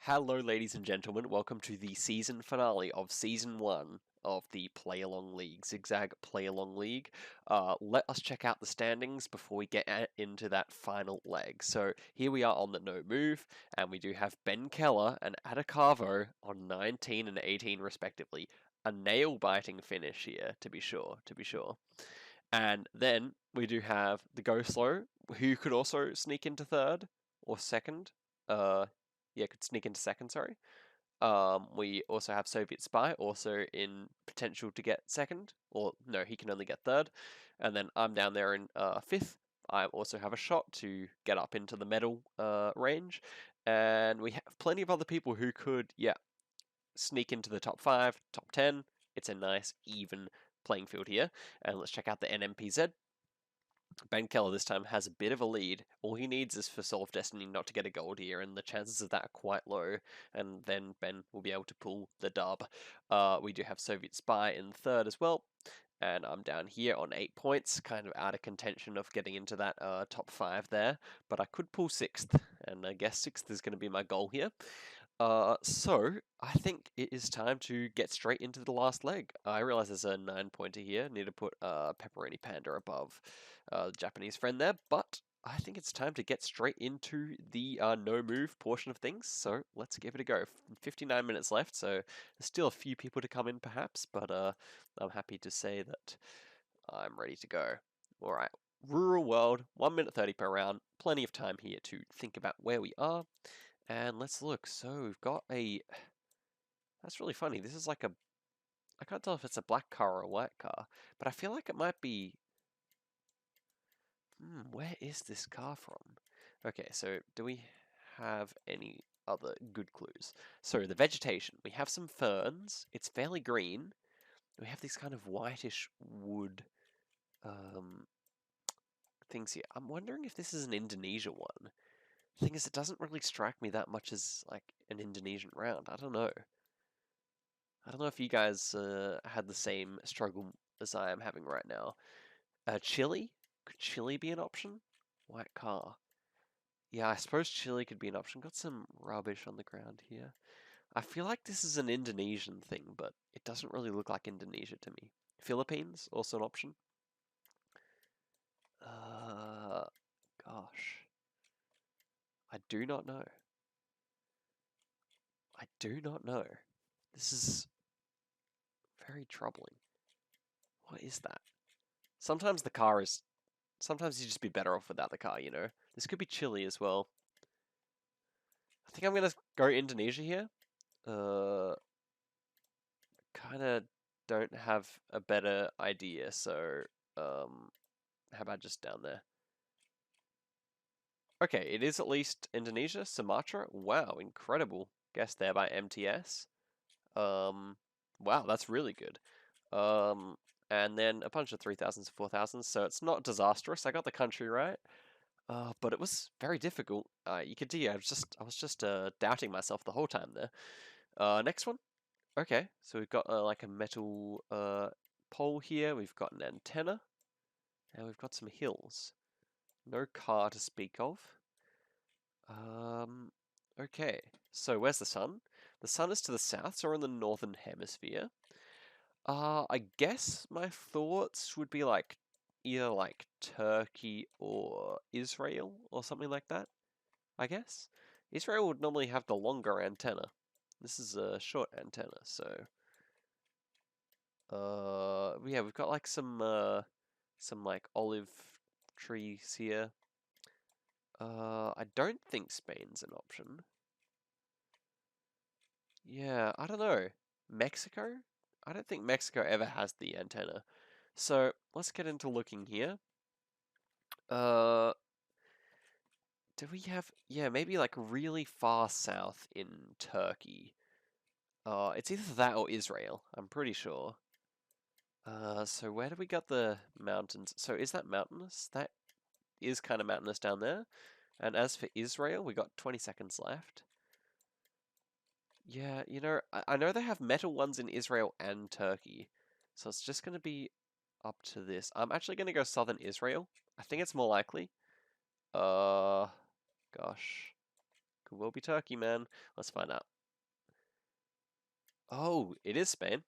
Hello, ladies and gentlemen. Welcome to the season finale of Season 1 of the Play Along League, Zigzag Play Along League. Let us check out the standings before we get into that final leg. So here we are on the no move, and we do have Ben Keller and Adakavo on 19 and 18 respectively. A nail-biting finish here, to be sure, And then we do have the Go Slow, who could also sneak into third or second. Could sneak into second, sorry. We also have Soviet Spy, also in potential to get second, or no, he can only get third. And then I'm down there in fifth. I also have a shot to get up into the medal range, and we have plenty of other people who could, sneak into the top 5, top 10. It's a nice, even playing field here. And let's check out the NMPZ. Ben Keller this time has a bit of a lead. All he needs is for Soul of Destiny not to get a gold here, and the chances of that are quite low, and then Ben will be able to pull the dub. We do have Soviet Spy in third as well, and I'm down here on 8 points, kind of out of contention of getting into that top 5 there, but I could pull 6th, and I guess 6th is going to be my goal here. So I think it is time to get straight into the last leg. I realize there's a 9-pointer here. Need to put Pepperoni Panda above the Japanese friend there, but I think it's time to get straight into the no move portion of things. So let's give it a go. 59 minutes left, so there's still a few people to come in perhaps, but I'm happy to say that I'm ready to go. All right. Rural World, 1 minute 30 per round. Plenty of time here to think about where we are. And let's look. So we've got a... That's really funny. This is like a... I can't tell if it's a black car or a white car, but I feel like it might be... where is this car from? Okay, so do we have any other good clues? So the vegetation. We have some ferns. It's fairly green. We have these kind of whitish wood things here. I'm wondering if this is an Indonesia one. The thing is, it doesn't really strike me that much as like an Indonesian round. I don't know. I don't know if you guys had the same struggle as I am having right now. Chile? Could Chile be an option? White car. Yeah, I suppose Chile could be an option. Got some rubbish on the ground here. I feel like this is an Indonesian thing, but it doesn't really look like Indonesia to me. Philippines, also an option. Uh, Gosh. I do not know. I do not know. This is very troubling. What is that? Sometimes the car is... Sometimes you just be better off without the car, you know? This could be Chile as well. I think I'm gonna go Indonesia here. Kind of don't have a better idea, so how about just down there? Okay, it is at least Indonesia, Sumatra. Wow, incredible guess there by MTS. Wow, that's really good. And then a bunch of 3000s, 4000s, so it's not disastrous. I got the country right. But it was very difficult. You could see I was just doubting myself the whole time there. Next one. Okay, so we've got like a metal pole here. We've got an antenna, and we've got some hills. No car to speak of. Okay, so where's the sun? The sun is to the south, so we're in the northern hemisphere. I guess my thoughts would be like either like Turkey or Israel or something like that, I guess. Israel would normally have the longer antenna. This is a short antenna, so yeah, we've got like some like olive trees here. I don't think Spain's an option. Yeah, I don't know. Mexico? I don't think Mexico ever has the antenna. So let's get into looking here. Uh, do we have, yeah, maybe like really far south in Turkey. It's either that or Israel, I'm pretty sure. So where do we got the mountains? So is that mountainous? That is kind of mountainous down there. And as for Israel, we got 20 seconds left. Yeah, you know, I know they have metal ones in Israel and Turkey. So it's just going to be up to this. I'm actually going to go southern Israel. I think it's more likely. Uh, Gosh. Could well be Turkey, man. Let's find out. Oh, it is Spain.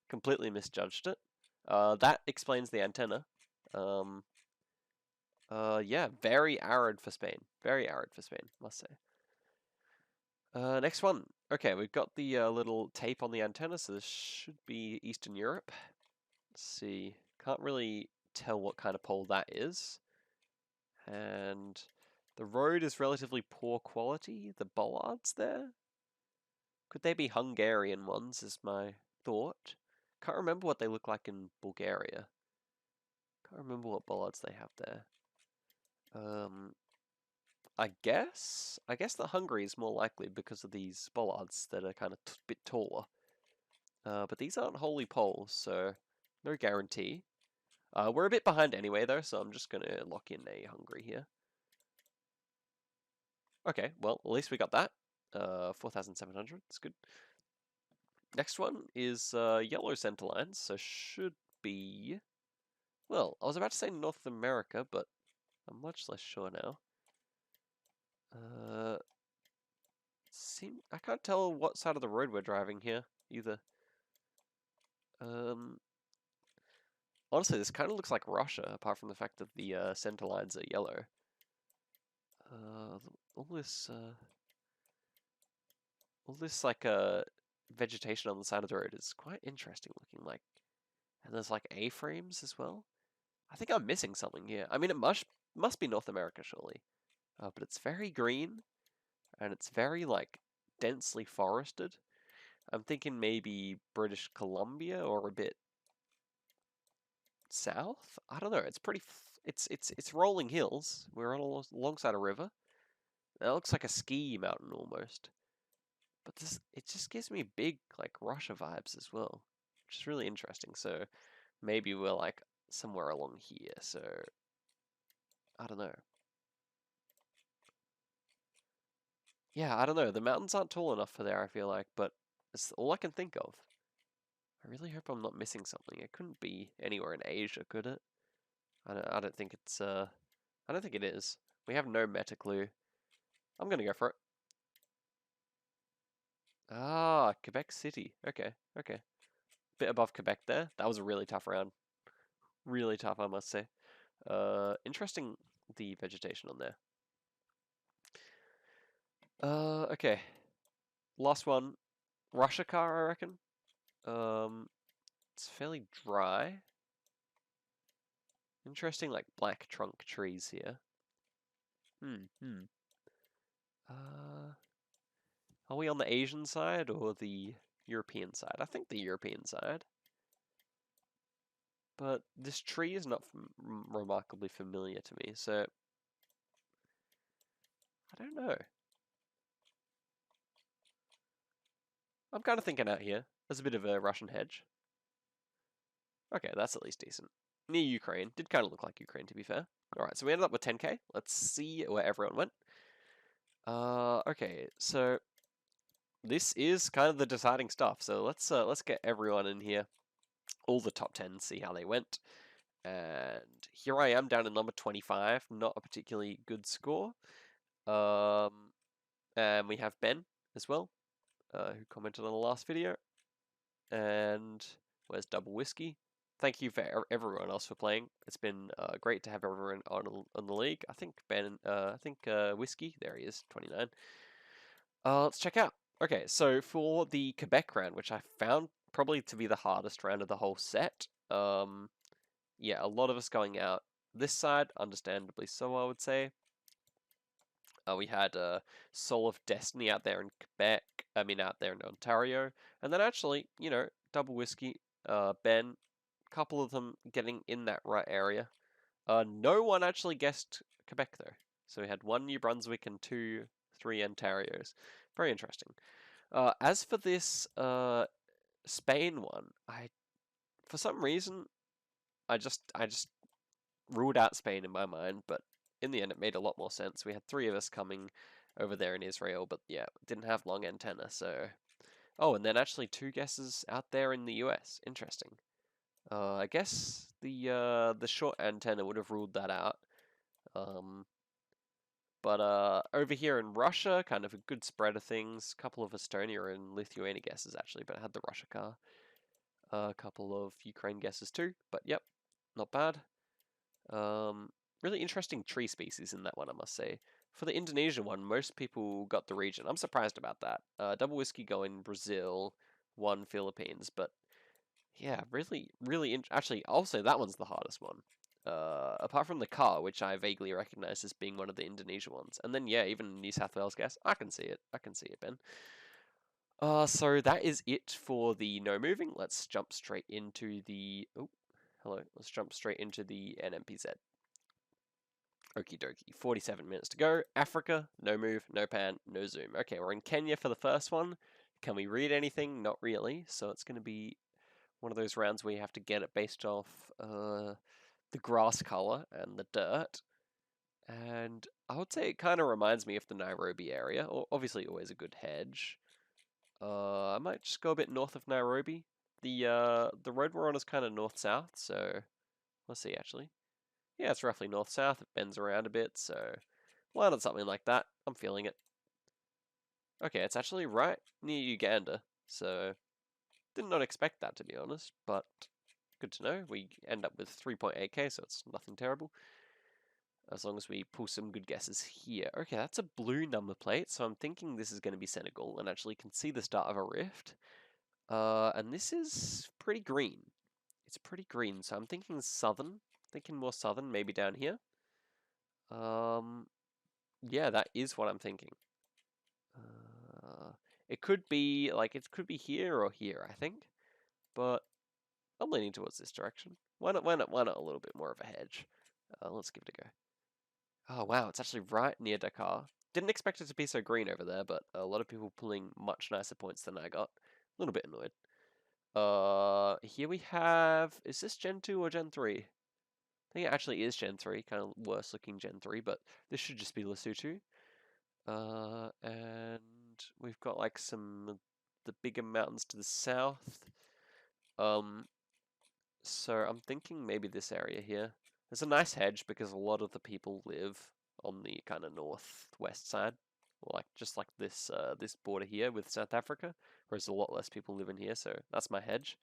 Completely misjudged it. That explains the antenna. Yeah, very arid for Spain. Very arid for Spain, must say. Next one. Okay, we've got the little tape on the antenna, so this should be Eastern Europe. Let's see. Can't really tell what kind of pole that is. And the road is relatively poor quality. The bollards there? Could they be Hungarian ones, is my thought. Can't remember what they look like in Bulgaria. Can't remember what bollards they have there. I guess that Hungary is more likely because of these bollards that are kind of a bit taller. But these aren't holy poles, so no guarantee. We're a bit behind anyway, though, so I'm just going to lock in a Hungary here. Okay, well, at least we got that. 4,700, that's good. Next one is yellow center lines, so should be... Well, I was about to say North America, but I'm much less sure now. I can't tell what side of the road we're driving here, either. Honestly, this kind of looks like Russia, apart from the fact that the center lines are yellow. All this like vegetation on the side of the road is quite interesting looking. Like, and there's like A-frames as well. I think I'm missing something here. I mean, it must be North America, surely. But it's very green, and it's very like densely forested. I'm thinking maybe British Columbia or a bit south. I don't know. It's pretty. It's rolling hills. We're on alongside a river. That looks like a ski mountain almost. But it just gives me big like Russia vibes as well, which is really interesting. So maybe we're like somewhere along here. So I don't know. Yeah, I don't know. The mountains aren't tall enough for there, I feel like, but it's all I can think of. I really hope I'm not missing something. It couldn't be anywhere in Asia, could it? I don't think it's I don't think it is. We have no meta clue. I'm gonna go for it. Ah, Quebec City. Okay, okay. Bit above Quebec there. That was a really tough round. Really tough, I must say. Interesting the vegetation on there. Okay. Last one. Russia car, I reckon. It's fairly dry. Interesting, like black trunk trees here. Uh, are we on the Asian side or the European side? I think the European side. But this tree is not remarkably familiar to me, so I don't know. I'm kind of thinking out here. There's a bit of a Russian hedge. Okay, that's at least decent. Near Ukraine. Did kind of look like Ukraine, to be fair. Alright, so we ended up with 10k. Let's see where everyone went. Okay, so this is kind of the deciding stuff. So let's get everyone in here. All the top 10, see how they went. And here I am down at number 25. Not a particularly good score. And we have Ben as well, who commented on the last video. And where's Double Whiskey? Thank you for everyone else for playing. It's been great to have everyone on the league. I think Whiskey, there he is, 29. Let's check out. Okay, so for the Quebec round, which I found probably to be the hardest round of the whole set, yeah, a lot of us going out this side, understandably so, I would say. We had Soul of Destiny out there in Quebec, out there in Ontario, and then actually, Double Whiskey, Ben, couple of them getting in that right area. No one actually guessed Quebec though, so we had one New Brunswick and three Ontarios. Very interesting. As for this Spain one, for some reason, I just ruled out Spain in my mind, but in the end, it made a lot more sense. We had three of us coming over there in Israel, but yeah, didn't have long antenna, so... Oh, and then actually two guesses out there in the US. Interesting. I guess the short antenna would have ruled that out. But over here in Russia, kind of a good spread of things. A couple of Estonia and Lithuania guesses actually, but I had the Russia car. A couple of Ukraine guesses too, but yep, not bad. Really interesting tree species in that one, I must say. For the Indonesian one, most people got the region. I'm surprised about that. Double whiskey going Brazil, one Philippines, but yeah, really. Actually, also that one's the hardest one. Apart from the car, which I vaguely recognize as being one of the Indonesian ones, and then yeah, even New South Wales guess. I can see it. I can see it, Ben. So that is it for the no moving. Let's jump straight into the. Oh, hello. Let's jump straight into the NMPZ. Okie dokie. 47 minutes to go. Africa, no move, no pan, no zoom. Okay, we're in Kenya for the first one. Can we read anything? Not really. So it's going to be one of those rounds where you have to get it based off the grass color and the dirt. And I would say it kind of reminds me of the Nairobi area. Obviously, always a good hedge. I might just go a bit north of Nairobi. The road we're on is kind of north-south, so let's see actually. Yeah, it's roughly north-south. It bends around a bit, so why not something like that? I'm feeling it. Okay, it's actually right near Uganda, so did not expect that to be honest, but good to know. We end up with 3.8k, so it's nothing terrible. As long as we pull some good guesses here. Okay, that's a blue number plate, so I'm thinking this is going to be Senegal, and actually can see the start of a rift. And this is pretty green. It's pretty green, so I'm thinking southern. Thinking more southern, maybe down here. Yeah, that is what I'm thinking. It could be here or here, I think. But I'm leaning towards this direction. Why not a little bit more of a hedge? Let's give it a go. Oh wow, it's actually right near Dakar. Didn't expect it to be so green over there, but a lot of people pulling much nicer points than I got. A little bit annoyed. Here we have, is this Gen 2 or Gen 3? I think it actually is Gen 3, kind of worse looking Gen 3, but this should just be Lesotho. And we've got like some the bigger mountains to the south. So I'm thinking maybe this area here. There's a nice hedge because a lot of the people live on the kind of northwest side, like just like this border here with South Africa, whereas a lot less people live in here. So that's my hedge.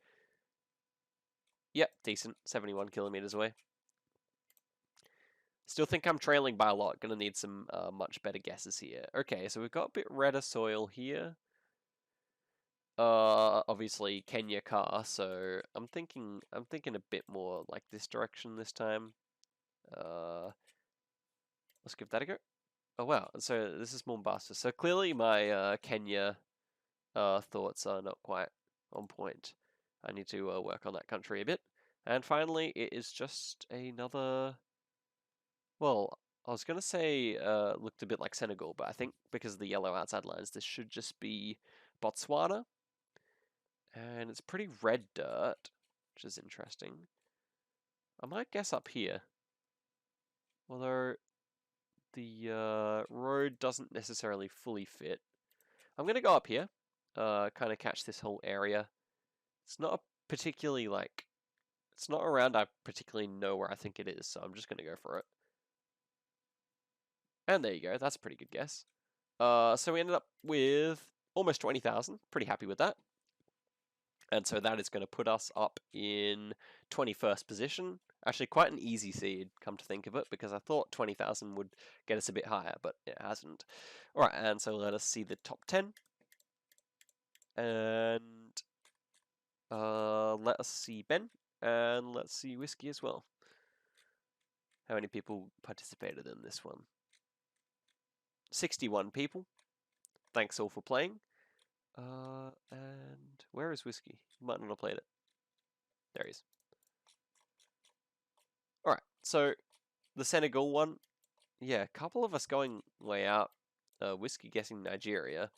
Yep, decent. 71 kilometers away. Still think I'm trailing by a lot. Gonna need some much better guesses here. Okay, so we've got a bit redder soil here. Obviously Kenya car, so I'm thinking a bit more like this direction this time. Let's give that a go. Oh wow, so this is Mombasa. So clearly my Kenya thoughts are not quite on point. I need to work on that country a bit. And finally, it is just another. Well, I was gonna say looked a bit like Senegal, but I think because of the yellow outside lines, this should just be Botswana. And it's pretty red dirt, which is interesting. I might guess up here. Although the road doesn't necessarily fully fit. I'm going to go up here, kind of catch this whole area. It's not a particularly like, it's not around I particularly know where I think it is, so I'm just going to go for it. And there you go, that's a pretty good guess. So we ended up with almost 20,000, pretty happy with that. And so that is going to put us up in 21st position. Actually, quite an easy seed, come to think of it, because I thought 20,000 would get us a bit higher, but it hasn't. Alright, and so let us see the top 10. And let us see Ben, and let's see Whiskey as well. How many people participated in this one? 61 people. Thanks all for playing. And where is Whiskey? Might not have played it. There he is. Alright, so the Senegal one, yeah, a couple of us going way out. Whiskey guessing Nigeria.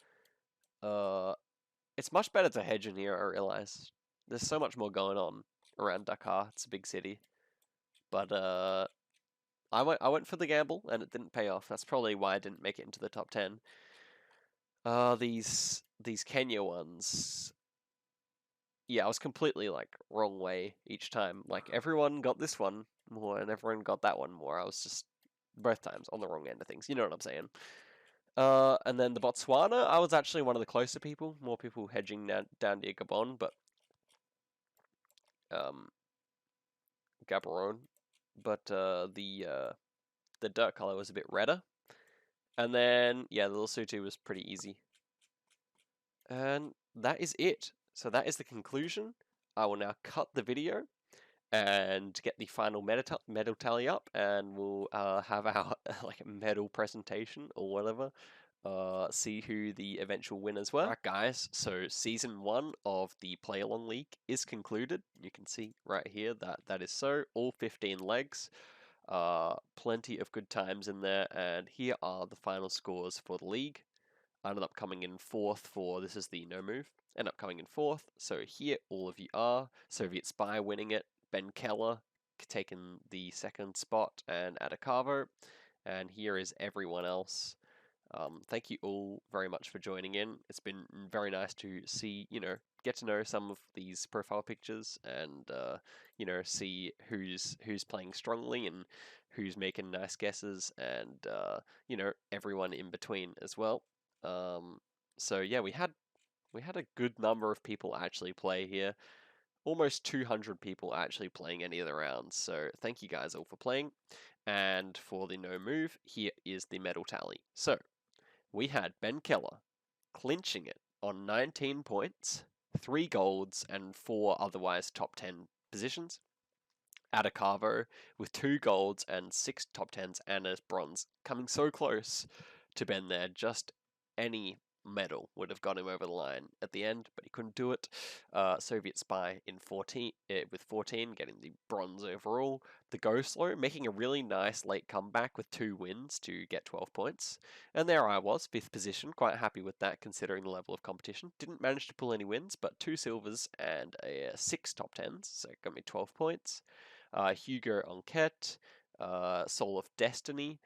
It's much better to hedge in here, I realize. There's so much more going on around Dakar. It's a big city. But I went for the gamble and it didn't pay off. That's probably why I didn't make it into the top 10. These Kenya ones. Yeah, I was completely like wrong way each time. Like everyone got this one more and everyone got that one more. I was just Both times on the wrong end of things. You know what I'm saying. And then the Botswana, I was actually one of the closer people. More people hedging down near Gabon, but um, Gaborone. But the dirt color was a bit redder. And then yeah, the Lesotho was pretty easy. And that is it. So that is the conclusion. I will now cut the video and get the final medal tally up, and we'll have our like medal presentation or whatever. See who the eventual winners were. Right, guys. So season 1 of the Play Along League is concluded. You can see right here that that is so. All 15 legs. Plenty of good times in there, and here are the final scores for the league. I ended up coming in 4th for this is the no move. Ended up coming in 4th. So here all of you are. Soviet Spy winning it. Ben Keller taking the 2nd spot, and Adakavo. And here is everyone else. Thank you all very much for joining in. It's been very nice to see, get to know some of these profile pictures, and see who's playing strongly and who's making nice guesses, and everyone in between as well. So yeah, we had a good number of people actually play here. Almost 200 people actually playing any of the rounds. So thank you guys all for playing. And for the no move, here is the medal tally. So we had Ben Keller clinching it on 19 points, 3 golds, and 4 otherwise top 10 positions. Adakavo with 2 golds and 6 top 10s and a bronze, coming so close to Ben there. Just any medal would have got him over the line at the end, but he couldn't do it. Soviet Spy in 14 with 14, getting the bronze overall. The Ghostlo making a really nice late comeback with 2 wins to get 12 points. And there I was, 5th position, quite happy with that considering the level of competition. Didn't manage to pull any wins, but 2 silvers and 6 top 10s, so got me 12 points. Hugo Enquete, Soul of Destiny,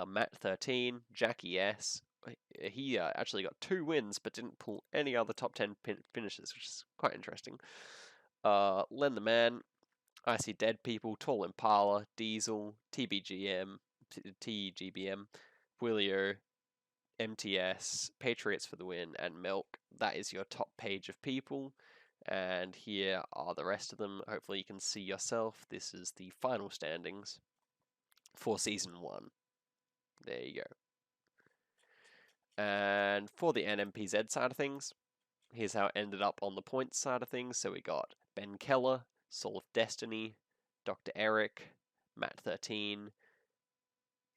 Matt 13, Jackie S. He actually got 2 wins but didn't pull any other top 10 finishes, which is quite interesting. Len the Man, I See Dead People, Tall Impala, Diesel, TBGM, TGBM, Willio, MTS, Patriots for the win, and Milk. That is your top page of people. And here are the rest of them. Hopefully you can see yourself. This is the final standings for Season 1. There you go. And for the NMPZ side of things, here's how it ended up on the points side of things. So we got Ben Keller, Soul of Destiny, Dr. Eric, Matt 13,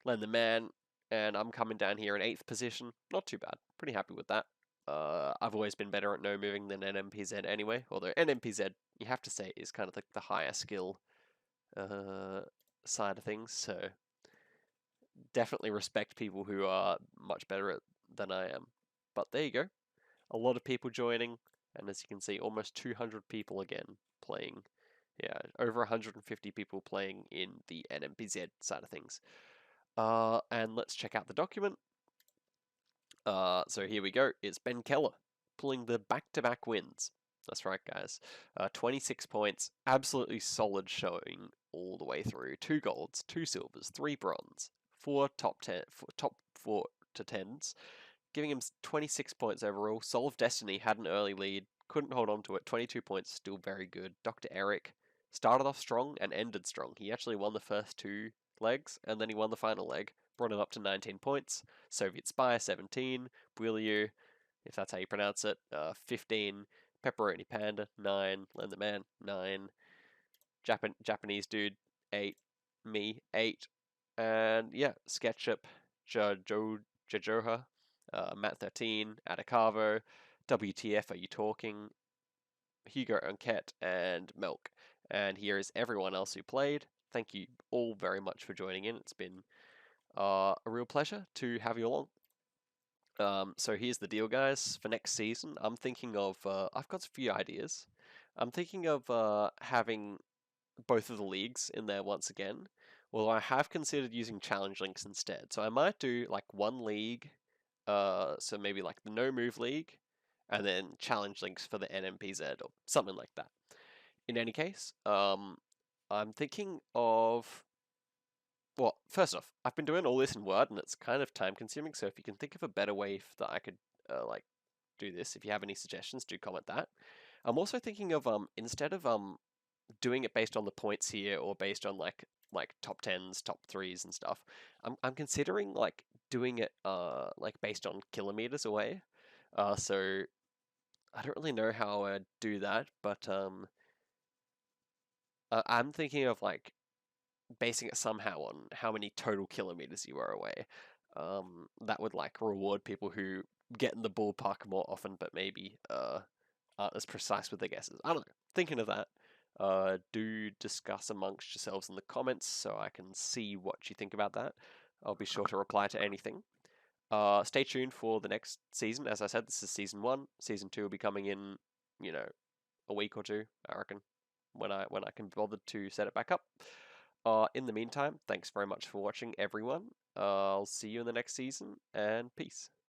Len the Man, and I'm coming down here in 8th position. Not too bad. Pretty happy with that. I've always been better at no moving than NMPZ anyway, although NMPZ, you have to say, is kind of the higher skill side of things, so definitely respect people who are much better at than I am. But there you go. A lot of people joining, and as you can see, almost 200 people again playing. Yeah, over 150 people playing in the NMPZ side of things. And let's check out the document. So here we go. It's Ben Keller pulling the back-to-back wins. That's right, guys. 26 points, absolutely solid showing all the way through. 2 golds, 2 silvers, 3 bronze, 4 top 4 to 10s, giving him 26 points overall. Soul of Destiny had an early lead, couldn't hold on to it. 22 points, still very good. Dr. Eric started off strong and ended strong. He actually won the first 2 legs, and then he won the final leg. Brought him up to 19 points. Soviet Spy, 17. Builiu, if that's how you pronounce it, 15. Pepperoni Panda, 9. Len the Man, 9. Japanese Dude, 8. Me, 8. And yeah, SketchUp, Jajoha, Matt 13. Adakavo, WTF Are You Talking, Hugo Enquete, and Milk. And here is everyone else who played. Thank you all very much for joining in. It's been a real pleasure to have you along. So here's the deal, guys. For next season, I'm thinking of, I've got a few ideas. I'm thinking of having both of the leagues in there once again, although I have considered using challenge links instead. So I might do like one league, so maybe like the no move league, and then challenge links for the NMPZ or something like that. In any case, I'm thinking of Well, first off, I've been doing all this in Word, and it's kind of time consuming. So if you can think of a better way that I could like do this, if you have any suggestions, do comment that. I'm also thinking of instead of doing it based on the points here or based on like top tens, top threes and stuff. I'm considering like doing it like based on kilometers away. So I don't really know how I'd do that, but I'm thinking of like basing it somehow on how many total kilometers you are away. That would like reward people who get in the ballpark more often, but maybe aren't as precise with their guesses. I don't know. Thinking of that. Do discuss amongst yourselves in the comments so I can see what you think about that. I'll be sure to reply to anything. Stay tuned for the next season. As I said, this is season one. Season two will be coming in, you know, a week or two, I reckon, when I can be bothered to set it back up. In the meantime, thanks very much for watching, everyone. I'll see you in the next season, and peace.